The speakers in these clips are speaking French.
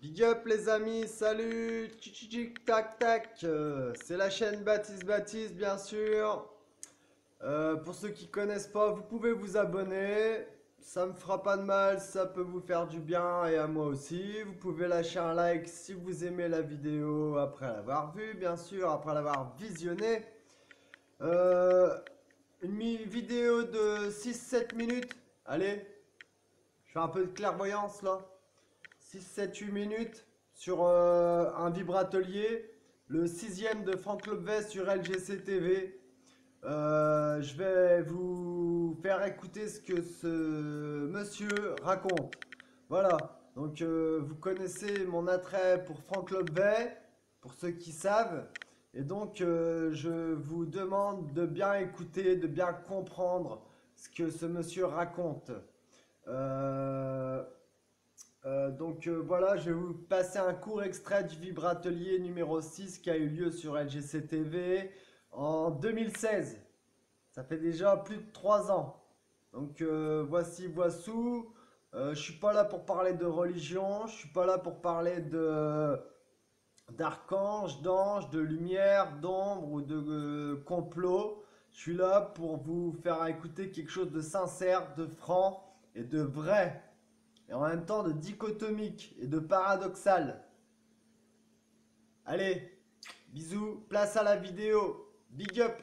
Big up les amis, salut, tchic tac tac, c'est la chaîne Baptiste bien sûr. Pour ceux qui connaissent pas, vous pouvez vous abonner, ça me fera pas de mal, ça peut vous faire du bien et à moi aussi. Vous pouvez lâcher un like si vous aimez la vidéo après l'avoir vue, bien sûr, après l'avoir visionnée. Euh, Vidéo de 6-7 minutes, allez, je fais un peu de clairvoyance là. 6-7-8 minutes sur un vibratelier, le sixième de Franck Lobvet sur LGC TV. Je vais vous faire écouter ce que ce monsieur raconte. Voilà, donc vous connaissez mon attrait pour Franck Lobvet, pour ceux qui savent. Et donc je vous demande de bien écouter, de bien comprendre ce que ce monsieur raconte. Euh, voilà, je vais vous passer un court extrait du Vibratelier numéro 6 qui a eu lieu sur LGC TV en 2016. Ça fait déjà plus de 3 ans. Donc voici. Je suis pas là pour parler de religion, je suis pas là pour parler de d'archanges, d'anges, de lumière, d'ombre ou de complot. Je suis là pour vous faire écouter quelque chose de sincère, de franc et de vrai et en même temps de dichotomique et de paradoxal. Allez, bisous, place à la vidéo. Big up.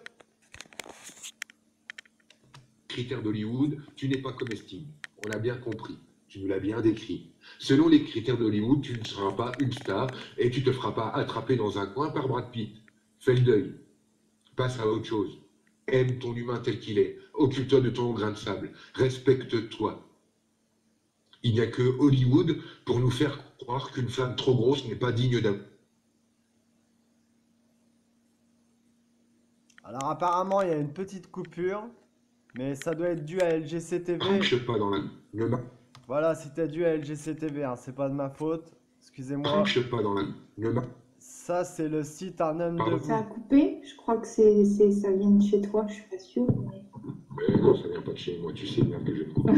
Critères d'Hollywood, tu n'es pas comestible. On l'a bien compris. Tu nous l'as bien décrit. Selon les critères d'Hollywood, tu ne seras pas une star et tu te feras pas attraper dans un coin par Brad Pitt. Fais le deuil. Passe à autre chose. Aime ton humain tel qu'il est. Occupe-toi de ton grain de sable. Respecte-toi. Il n'y a que Hollywood pour nous faire croire qu'une femme trop grosse n'est pas digne d'un... Alors apparemment il y a une petite coupure, mais ça doit être dû à LGC TV. Crache pas dans la... Voilà, c'était dû à LGC TV, hein, c'est pas de ma faute. Excusez-moi. Crache pas dans la... Ça c'est le site Un homme Pardon. debout. Ça a coupé, je crois que ça vient de chez toi, je suis pas sûre. Mais non, ça vient pas de chez moi, tu sais bien que je ne coupe pas.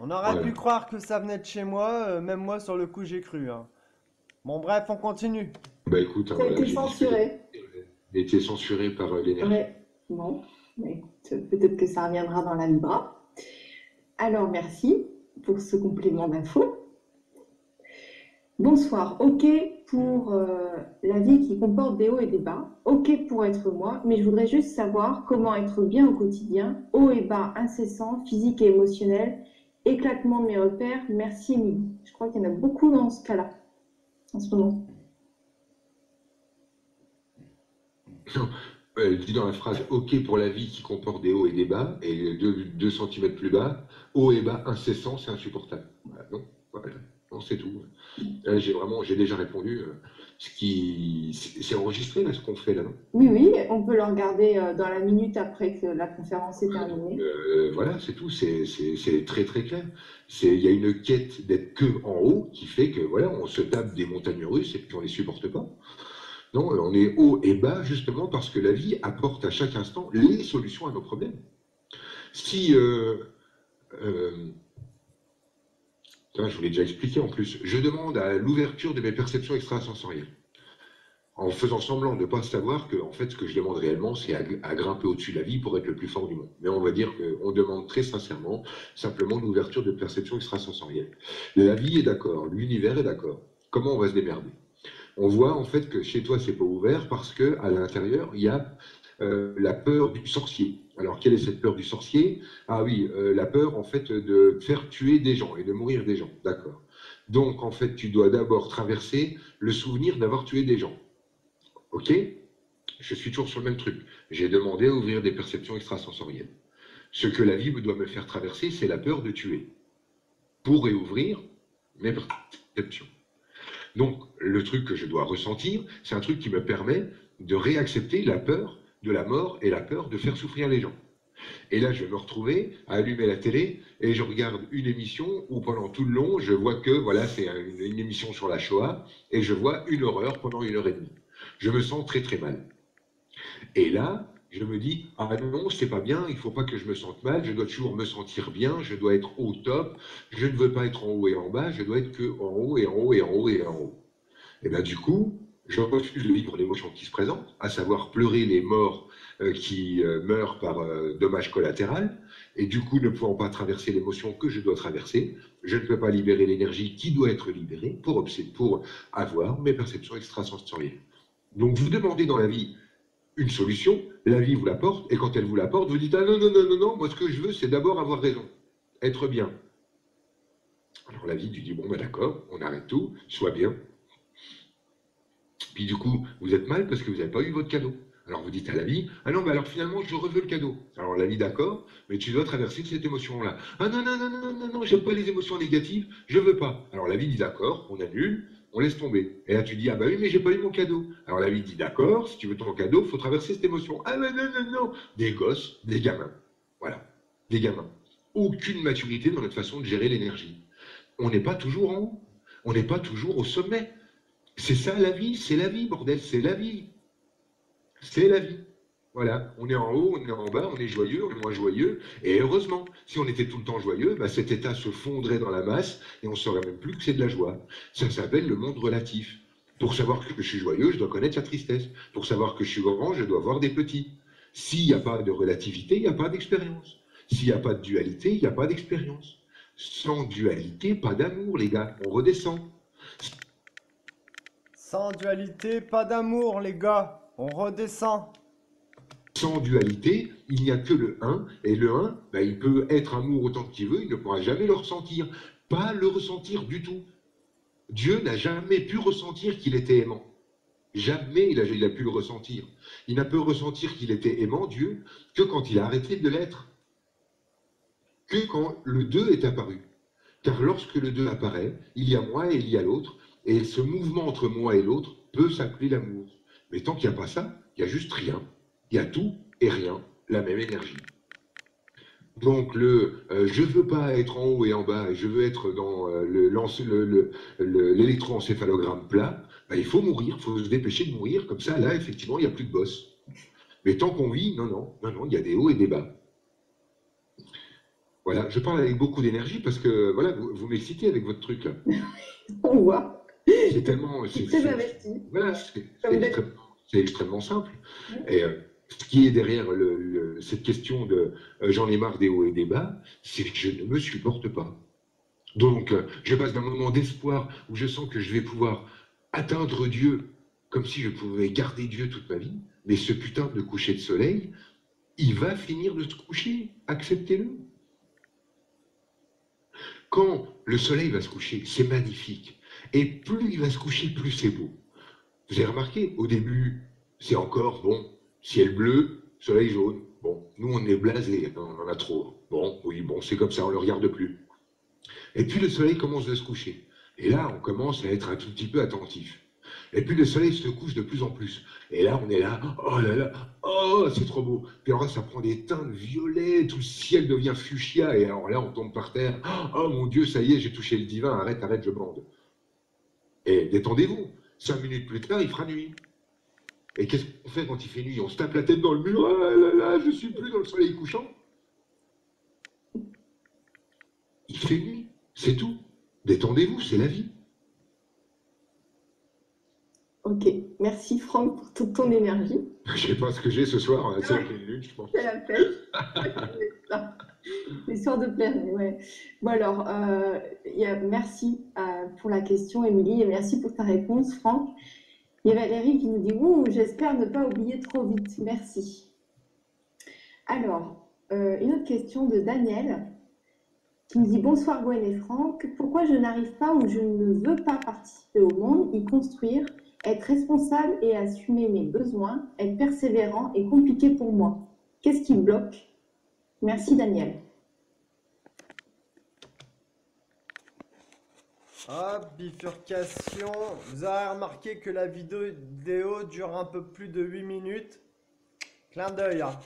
On aurait Voilà. pu croire que ça venait de chez moi, même moi sur le coup j'ai cru, hein. Bon bref, on continue. Bah écoute, Ça a été censuré. Il a été censuré par l'énergie. Ouais, bon, bah, écoute, peut-être que ça reviendra dans la Libra. Alors, merci pour ce complément d'info. Bonsoir, ok pour la vie qui comporte des hauts et des bas, ok pour être moi, mais je voudrais juste savoir comment être bien au quotidien, hauts et bas incessants, physiques et émotionnels, éclatement de mes repères, merci Émilie. Je crois qu'il y en a beaucoup dans ce cas-là, en ce moment. Non, elle dit dans la phrase « Ok pour la vie qui comporte des hauts et des bas » et 2 centimètres plus bas, haut et bas incessant, c'est insupportable. Voilà, non, voilà, non, c'est tout. J'ai déjà répondu. C'est enregistré là ce qu'on fait là, non? Oui, oui, on peut le regarder dans la minute après que la conférence est terminée. Voilà, c'est tout. C'est très très clair. Il y a une quête d'être que en haut qui fait que voilà, on se tape des montagnes russes et puis on les supporte pas. Non, on est haut et bas justement parce que la vie apporte à chaque instant les solutions à nos problèmes. Si, je vous l'ai déjà expliqué en plus, je demande à l'ouverture de mes perceptions extrasensorielles, en faisant semblant de ne pas savoir que en fait, ce que je demande réellement, c'est à grimper au-dessus de la vie pour être le plus fort du monde. Mais on va dire qu'on demande très sincèrement simplement une ouverture de perception extrasensorielle. La vie est d'accord, l'univers est d'accord. Comment on va se démerder? On voit en fait que chez toi, c'est pas ouvert parce que à l'intérieur, il y a la peur du sorcier. Alors, quelle est cette peur du sorcier? Ah oui, la peur en fait de faire tuer des gens et de mourir des gens. D'accord. Donc, en fait, tu dois d'abord traverser le souvenir d'avoir tué des gens. Ok? Je suis toujours sur le même truc. J'ai demandé à ouvrir des perceptions extrasensorielles. Ce que la vie doit me faire traverser, c'est la peur de tuer. Pour réouvrir mes perceptions. Donc, le truc que je dois ressentir, c'est un truc qui me permet de réaccepter la peur de la mort et la peur de faire souffrir les gens. Et là, je vais me retrouver à allumer la télé et je regarde une émission où pendant tout le long, je vois que, voilà, c'est une émission sur la Shoah et je vois une horreur pendant 1 heure et demie. Je me sens très très mal. Et là, Je me dis, ah non, c'est pas bien, il faut pas que je me sente mal, je dois toujours me sentir bien, je dois être au top, je ne veux pas être en haut et en bas, je dois être que en haut et en haut et en haut et en haut. Et bien du coup, je refuse de vivre l'émotion qui se présente, à savoir pleurer les morts qui meurent par dommage collatéral, et du coup, ne pouvant pas traverser l'émotion que je dois traverser, je ne peux pas libérer l'énergie qui doit être libérée pour avoir mes perceptions extrasensorielles. Donc vous demandez dans la vie une solution, la vie vous l'apporte, et quand elle vous l'apporte, vous dites, ah non, non, non, non, non, moi ce que je veux, c'est d'abord avoir raison, être bien. Alors la vie lui dit, bon, ben d'accord, on arrête tout, sois bien. Puis du coup, vous êtes mal parce que vous n'avez pas eu votre cadeau. Alors vous dites à la vie, ah non, mais alors finalement, je reveux le cadeau. Alors la vie, d'accord, mais tu dois traverser cette émotion-là. Ah non, non, non, non, non, non, j'aime pas les émotions négatives, je veux pas. Alors la vie dit, d'accord, on annule, on laisse tomber. Et là, tu dis, ah bah oui, mais j'ai pas eu mon cadeau. Alors la vie dit, d'accord, si tu veux ton cadeau, il faut traverser cette émotion. Ah non, non, non, non. Des gosses, des gamins. Voilà, des gamins. Aucune maturité dans notre façon de gérer l'énergie. On n'est pas toujours en haut. On n'est pas toujours au sommet. C'est ça la vie, bordel, c'est la vie. C'est la vie. Voilà, on est en haut, on est en bas, on est joyeux, on est moins joyeux, et heureusement, si on était tout le temps joyeux, bah cet état se fondrait dans la masse, et on ne saurait même plus que c'est de la joie. Ça s'appelle le monde relatif. Pour savoir que je suis joyeux, je dois connaître la tristesse. Pour savoir que je suis grand, je dois voir des petits. S'il n'y a pas de relativité, il n'y a pas d'expérience. S'il n'y a pas de dualité, il n'y a pas d'expérience. Sans dualité, pas d'amour, les gars, on redescend. Sans dualité, pas d'amour, les gars. On redescend. Sans dualité, il n'y a que le un, et le un, ben, il peut être amour autant qu'il veut, il ne pourra jamais le ressentir. Pas le ressentir du tout. Dieu n'a jamais pu ressentir qu'il était aimant. Jamais il a pu le ressentir. Il n'a pu ressentir qu'il était aimant, Dieu, que quand il a arrêté de l'être. Que quand le deux est apparu. Car lorsque le deux apparaît, il y a moi et il y a l'autre, et ce mouvement entre moi et l'autre peut s'appeler l'amour. Mais tant qu'il n'y a pas ça, il y a juste rien. Il y a tout et rien, la même énergie. Donc je veux pas être en haut et en bas, je veux être dans l'électroencéphalogramme plat, ben, il faut mourir, il faut se dépêcher de mourir, comme ça là effectivement il n'y a plus de boss. Mais tant qu'on vit, non, non, non, non, il y a des hauts et des bas. Voilà, je parle avec beaucoup d'énergie parce que voilà, vous m'excitez avec votre truc là. On voit. C'est tellement, C'est très investi. voilà, c'est extrêmement simple. Oui. Et ce qui est derrière cette question de j'en ai marre des hauts et des bas, c'est que je ne me supporte pas. Donc, je passe d'un moment d'espoir où je sens que je vais pouvoir atteindre Dieu comme si je pouvais garder Dieu toute ma vie, mais ce putain de coucher de soleil, il va finir de se coucher. Acceptez-le. Quand le soleil va se coucher, c'est magnifique. Et plus il va se coucher, plus c'est beau. Vous avez remarqué, au début, c'est encore, bon, ciel bleu, soleil jaune. Bon, nous, on est blasés, on en a trop. Bon, oui, bon, c'est comme ça, on ne le regarde plus. Et puis le soleil commence à se coucher. Et là, on commence à être un tout petit peu attentif. Et puis le soleil se couche de plus en plus. Et là, on est là, oh là là, oh, c'est trop beau. Puis alors là, ça prend des teintes violets, tout le ciel devient fuchsia. Et alors là, on tombe par terre. Oh mon Dieu, ça y est, j'ai touché le divin, arrête, arrête, je bande. Et détendez-vous. 5 minutes plus tard, il fera nuit. Et qu'est-ce qu'on fait quand il fait nuit? On se tape la tête dans le mur. Ah là là, je suis plus dans le soleil couchant. Il fait nuit, c'est tout. Détendez-vous, c'est la vie. Ok, merci Franck pour toute ton énergie. Je sais pas ce que j'ai ce soir, c'est la pleine lune, je pense. C'est la pêche. L'histoire de pleine lune, ouais. Bon alors, merci pour la question, Émilie, et merci pour ta réponse, Franck. Il y a Valérie qui nous dit ouh, j'espère ne pas oublier trop vite. Merci. Alors, une autre question de Daniel qui nous dit bonsoir Gwen et Franck. Pourquoi je n'arrive pas ou je ne veux pas participer au monde, y construire, être responsable et assumer mes besoins, être persévérant est compliqué pour moi. Qu'est-ce qui bloque? Merci Daniel. Hop, bifurcation. Vous avez remarqué que la vidéo dure un peu plus de 8 minutes. Clin d'œil, hein.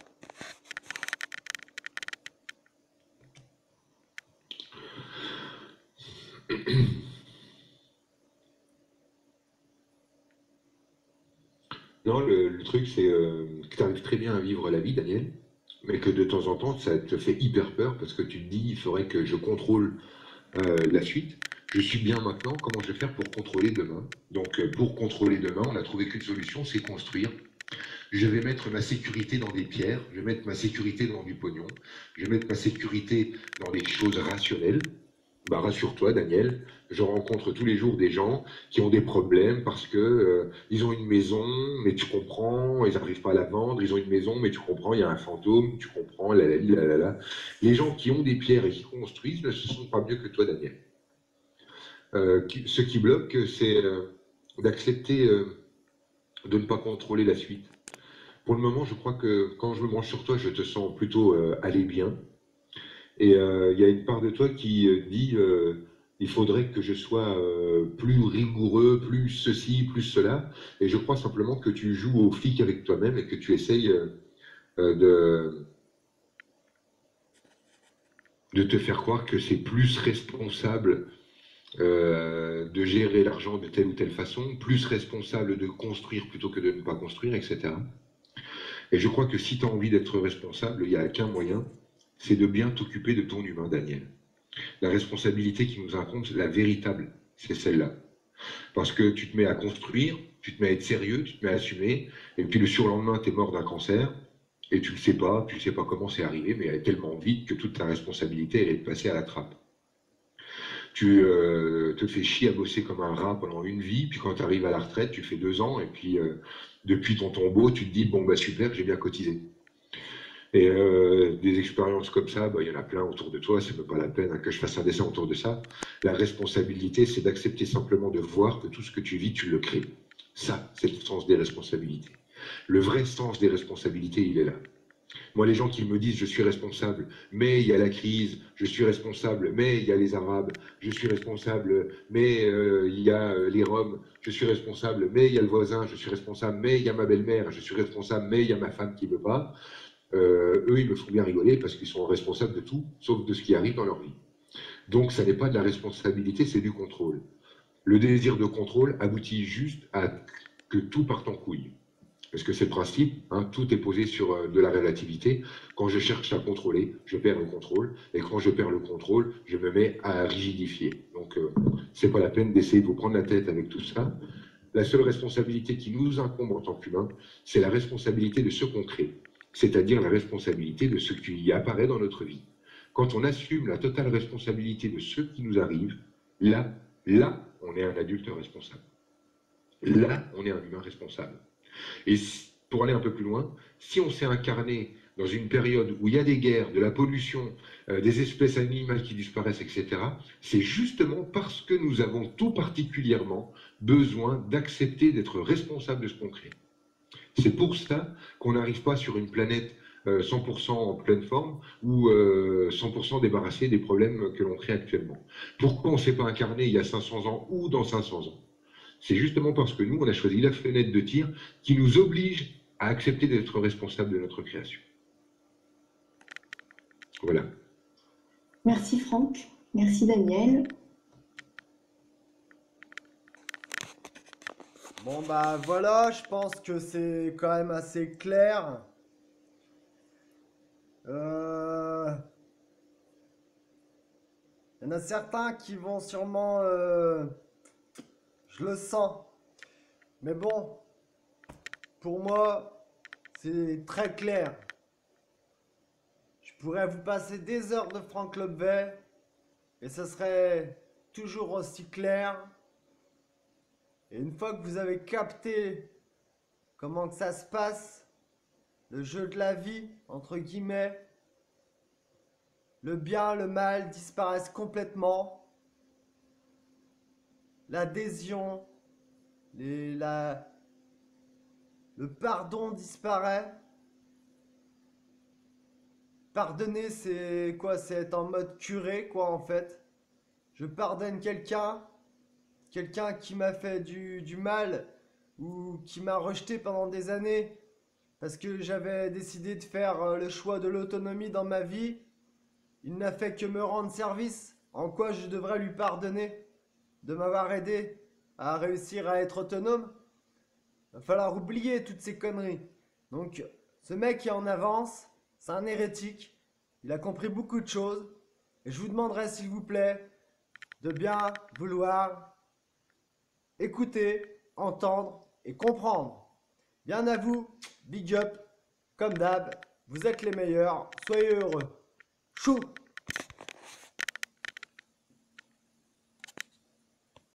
Non, le truc, c'est que tu arrives très bien à vivre la vie, Daniel, mais que de temps en temps, ça te fait hyper peur parce que tu te dis, il faudrait que je contrôle la suite. Je suis bien maintenant, comment je vais faire pour contrôler demain? Donc, pour contrôler demain, on a trouvé qu'une solution, c'est construire. Je vais mettre ma sécurité dans des pierres, je vais mettre ma sécurité dans du pognon, je vais mettre ma sécurité dans des choses rationnelles. Bah, rassure-toi, Daniel, je rencontre tous les jours des gens qui ont des problèmes parce que ils ont une maison, mais tu comprends, ils n'arrivent pas à la vendre. Ils ont une maison, mais tu comprends, il y a un fantôme, tu comprends, la la la la la. Les gens qui ont des pierres et qui construisent ne se sont pas mieux que toi, Daniel. Ce qui bloque, c'est d'accepter de ne pas contrôler la suite. Pour le moment, je crois que quand je me branche sur toi, je te sens plutôt aller bien. Et il y a une part de toi qui dit il faudrait que je sois plus rigoureux, plus ceci, plus cela. Et je crois simplement que tu joues au flic avec toi-même et que tu essayes de, de te faire croire que c'est plus responsable de gérer l'argent de telle ou telle façon, plus responsable de construire plutôt que de ne pas construire, etc. Et je crois que si tu as envie d'être responsable, il n'y a qu'un moyen, c'est de bien t'occuper de ton humain, Daniel. La responsabilité qui nous incombe, la véritable, c'est celle-là. Parce que tu te mets à construire, tu te mets à être sérieux, tu te mets à assumer, et puis le surlendemain, tu es mort d'un cancer, et tu ne sais pas comment c'est arrivé, mais elle est tellement vite que toute ta responsabilité, elle est passée à la trappe. Tu te fais chier à bosser comme un rat pendant une vie, puis quand tu arrives à la retraite, tu fais 2 ans, et puis depuis ton tombeau, tu te dis, bon, bah super, j'ai bien cotisé. Et des expériences comme ça, bah, il y en a plein autour de toi, c'est même pas la peine hein, que je fasse un dessin autour de ça. La responsabilité, c'est d'accepter simplement de voir que tout ce que tu vis, tu le crées. Ça, c'est le sens des responsabilités. Le vrai sens des responsabilités, il est là. Moi, les gens qui me disent je suis responsable, mais il y a la crise, je suis responsable, mais il y a les Arabes, je suis responsable, mais il y a les Roms, je suis responsable, mais il y a le voisin, je suis responsable, mais il y a ma belle-mère, je suis responsable, mais il y a ma femme qui ne veut pas. Eux, ils me font bien rigoler parce qu'ils sont responsables de tout, sauf de ce qui arrive dans leur vie. Donc, ça n'est pas de la responsabilité, c'est du contrôle. Le désir de contrôle aboutit juste à que tout parte en couille. Parce que c'est le principe, hein, tout est posé sur de la relativité. Quand je cherche à contrôler, je perds le contrôle. Et quand je perds le contrôle, je me mets à rigidifier. Donc, c'est pas la peine d'essayer de vous prendre la tête avec tout ça. La seule responsabilité qui nous incombe en tant qu'humains, c'est la responsabilité de ce qu'on crée, c'est-à-dire la responsabilité de ce qui apparaît dans notre vie. Quand on assume la totale responsabilité de ce qui nous arrive, là, on est un adulte responsable. Là, on est un humain responsable. Et pour aller un peu plus loin, si on s'est incarné dans une période où il y a des guerres, de la pollution, des espèces animales qui disparaissent, etc., c'est justement parce que nous avons tout particulièrement besoin d'accepter d'être responsable de ce qu'on crée. C'est pour ça qu'on n'arrive pas sur une planète 100% en pleine forme ou 100% débarrassé des problèmes que l'on crée actuellement. Pourquoi on ne s'est pas incarné il y a 500 ans ou dans 500 ans? C'est justement parce que nous, on a choisi la fenêtre de tir qui nous oblige à accepter d'être responsable de notre création. Voilà. Merci Franck, merci Daniel. Bon bah voilà, je pense que c'est quand même assez clair. Euh, Il y en a certains qui vont sûrement... je le sens. Mais bon, pour moi, c'est très clair. Je pourrais vous passer des heures de Franck Lobvet et ça serait toujours aussi clair. Et une fois que vous avez capté comment que ça se passe, le jeu de la vie, entre guillemets, le bien, le mal disparaissent complètement. L'adhésion, le pardon disparaît. Pardonner, c'est quoi? C'est être en mode curé, quoi, en fait. Je pardonne quelqu'un qui m'a fait du mal ou qui m'a rejeté pendant des années parce que j'avais décidé de faire le choix de l'autonomie dans ma vie. Il n'a fait que me rendre service. En quoi je devrais lui pardonner de m'avoir aidé à réussir à être autonome? Va falloir oublier toutes ces conneries. Donc, ce mec qui est en avance, c'est un hérétique. Il a compris beaucoup de choses. Et je vous demanderai, s'il vous plaît, de bien vouloir écouter, entendre et comprendre. Bien à vous, big up, comme d'hab, vous êtes les meilleurs, soyez heureux. Chou!